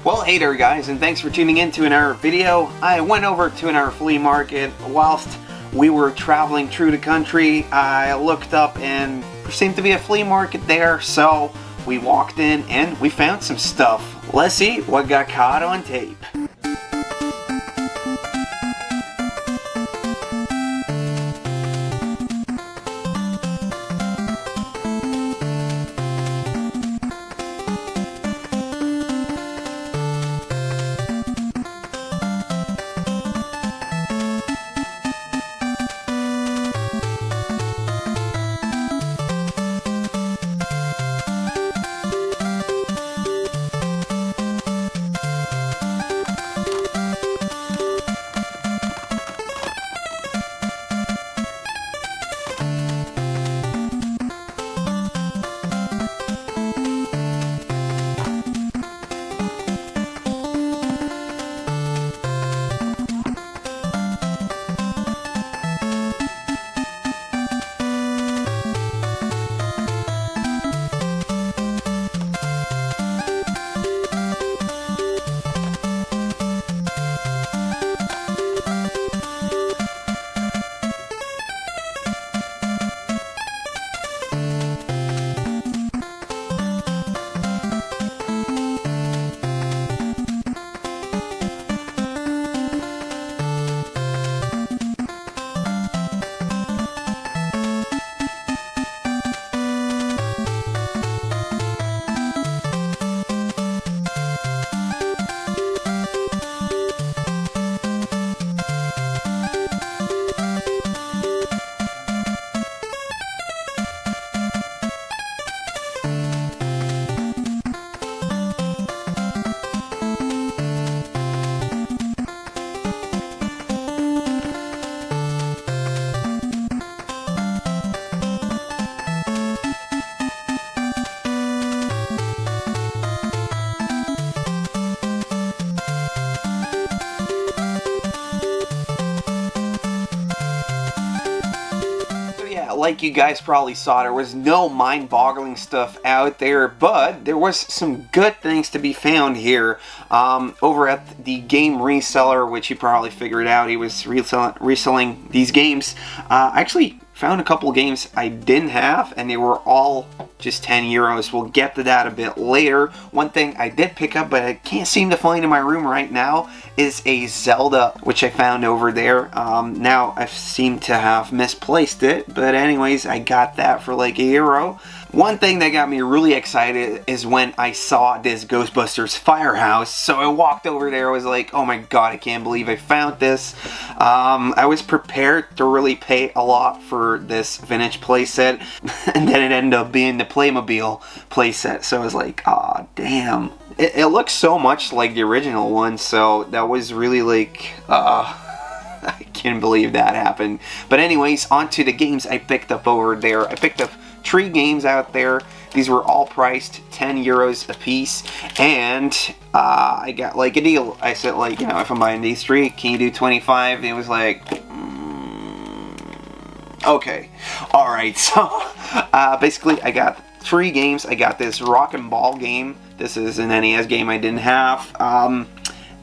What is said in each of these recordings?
Well, hey there guys, and thanks for tuning in to another video. I went over to another flea market whilst we were traveling through the country. I looked up and there seemed to be a flea market there, so we walked in and we found some stuff. Let's see what got caught on tape. Like you guys probably saw, there was no mind-boggling stuff out there, but there was some good things to be found here. Over at the game reseller, which you probably figured out, he was reselling these games. I actually found a couple games I didn't have, and they were all just 10 euros. We'll get to that a bit later. One thing I did pick up, but I can't seem to find in my room right now, is a Zelda, which I found over there. Now, I seem to have misplaced it, but anyways, I got that for like €1. One thing that got me really excited is when I saw this Ghostbusters Firehouse. So I walked over there, I was like, oh my god, I can't believe I found this. I was prepared to really pay a lot for this vintage playset, and then it ended up being the Playmobil playset. So I was like, ah, damn. It looks so much like the original one, so that was really like, I can't believe that happened. But anyways, on to the games I picked up over there. I picked up 3 games out there. These were all priced 10 euros a piece, and I got like a deal. I said, like, you know, if I'm buying these 3, can you do 25? It was like, okay, alright. So basically I got 3 games. I got this Rock and Ball game. This is an NES game I didn't have.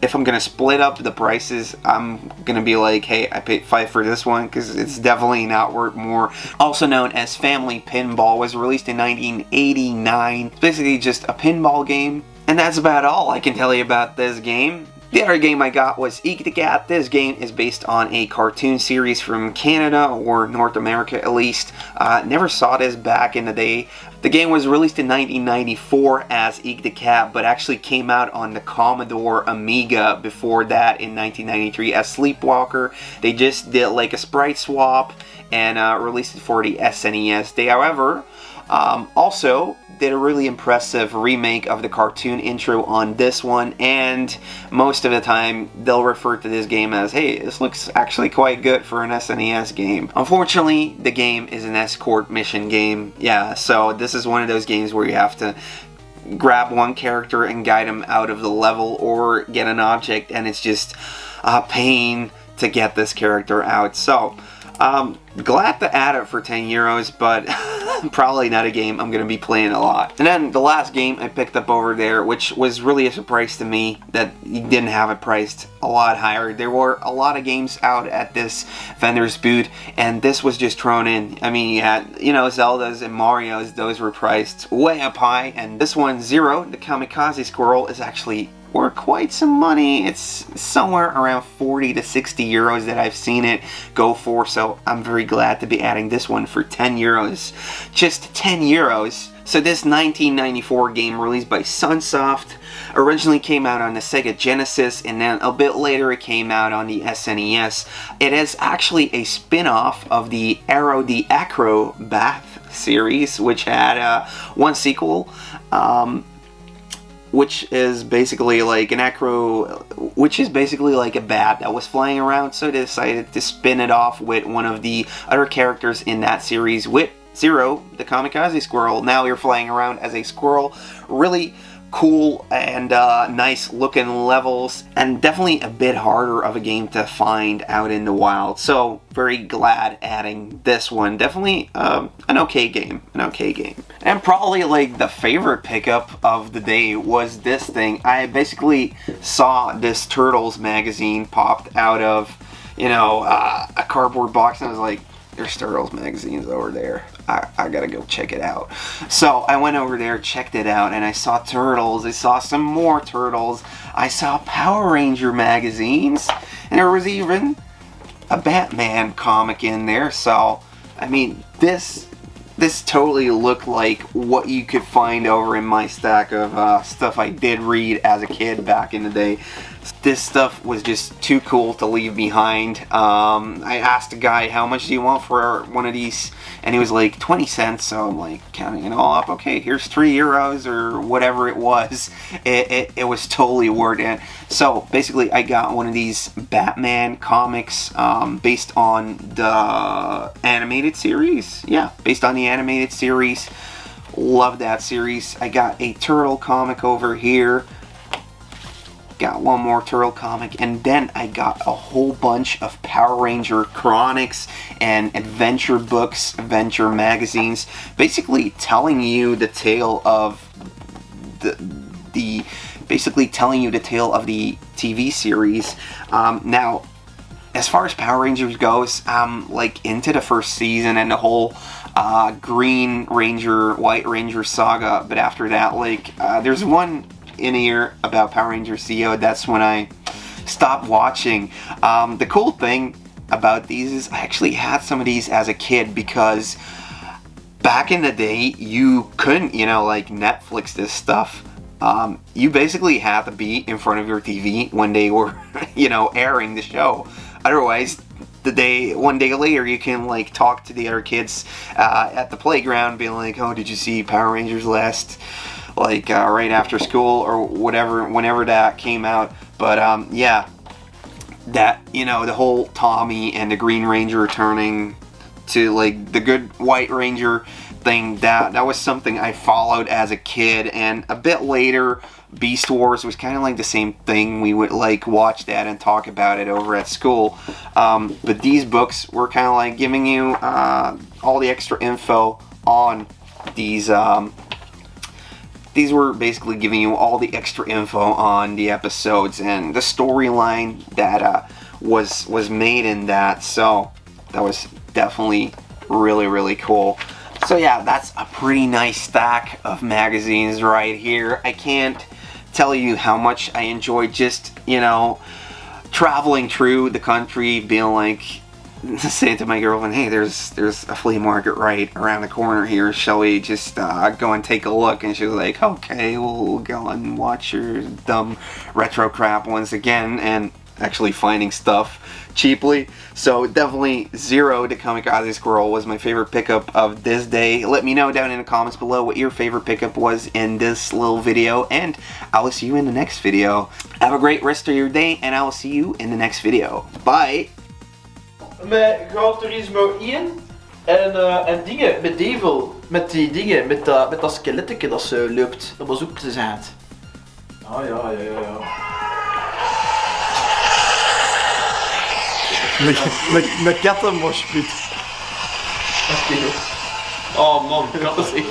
If I'm gonna split up the prices, I'm gonna be like, hey, I paid 5 for this one because it's definitely not worth more. Also known as Family Pinball, was released in 1989. It's basically just a pinball game, and that's about all I can tell you about this game. The other game I got was Geek. This game is based on a cartoon series from Canada, or North America at least. Never saw this back in the day. The game was released in 1994 as Geek, but actually came out on the Commodore Amiga before that in 1993 as Sleepwalker. They just did like a sprite swap and released it for the SNES. They, however, also did a really impressive remake of the cartoon intro on this one, and most of the time they'll refer to this game as, hey, this looks actually quite good for an SNES game. Unfortunately, the game is an escort mission game. Yeah, so this is one of those games where you have to grab one character and guide him out of the level or get an object, and it's just a pain to get this character out. So glad to add it for 10 euros, but probably not a game I'm going to be playing a lot. And then the last game I picked up over there, which was really a surprise to me that you didn't have it priced a lot higher. There were a lot of games out at this vendor's booth, and this was just thrown in. I mean, you had, you know, Zeldas and Marios, those were priced way up high, and this one, Zero, the Kamikaze Squirrel, is actually worth quite some money. It's somewhere around 40 to 60 euros that I've seen it go for, so I'm very glad to be adding this one for 10 euros. Just 10 euros. So this 1994 game, released by Sunsoft, originally came out on the Sega Genesis, and then a bit later it came out on the SNES. It is actually a spin-off of the Arrow the Acrobat series, which had one sequel, which is basically like an which is basically like a bat that was flying around, so they decided to spin it off with one of the other characters in that series, with Zero, the Kamikaze Squirrel. Now you're flying around as a squirrel. Really cool and nice looking levels, and definitely a bit harder of a game to find out in the wild. So very glad adding this one. Definitely an okay game, And probably like the favorite pickup of the day was this thing. I basically saw this Turtles magazine popped out of, you know, a cardboard box, and I was like, there's Turtles magazines over there. I gotta go check it out. So I went over there, checked it out, and I saw Turtles. I saw some more Turtles. I saw Power Ranger magazines, and there was even a Batman comic in there. So, I mean, this totally looked like what you could find over in my stack of stuff I did read as a kid back in the day. This stuff was just too cool to leave behind. I asked a guy, how much do you want for one of these? And he was like, 20 cents. So I'm like, counting it all up. Okay, here's 3 euros or whatever it was. It was totally worth it. So basically, I got one of these Batman comics based on the animated series. Yeah, based on the animated series. Love that series. I got a Turtle comic over here. Got one more Turtle comic, and then I got a whole bunch of Power Ranger Chronics and adventure books, adventure magazines, basically telling you the tale of the TV series. Now, as far as Power Rangers goes, I'm like into the first season and the whole Green Ranger, White Ranger saga, but after that, like, there's one in here about Power Rangers CEO. That's when I stopped watching. The cool thing about these is I actually had some of these as a kid, because back in the day you couldn't, you know, like Netflix this stuff. You basically had to be in front of your TV when they were, you know, airing the show. Otherwise, one day later, you can like talk to the other kids at the playground, being like, "Oh, did you see Power Rangers last?" Like right after school or whatever, whenever that came out. But yeah, that, you know, the whole Tommy and the Green Ranger turning to like the good White Ranger thing, that was something I followed as a kid. And a bit later, Beast Wars was kind of like the same thing. We would like watch that and talk about it over at school. But these books were kind of like giving you all the extra info on these. These were basically giving you all the extra info on the episodes and the storyline that was made in that. So that was definitely really, really cool. So yeah, that's a pretty nice stack of magazines right here. I can't tell you how much I enjoyed just, you know, traveling through the country, being like, saying to my girlfriend, hey, there's a flea market right around the corner here. Shall we just go and take a look? And she was like, okay, we'll go and watch your dumb retro crap once again, and actually finding stuff cheaply. So definitely Zero, the Kamikaze Squirrel, was my favorite pickup of this day. Let me know down in the comments below what your favorite pickup was in this little video, and I will see you in the next video. Have a great rest of your day, and I will see you in the next video. Bye! Met Gran Turismo 1 en dingen, met Devil, met die dingen, met dat skeletje dat ze loopt, dat was ook te zaad. Ah ja. Met kattenmoshpit. Oké. Oh man, Dat is echt...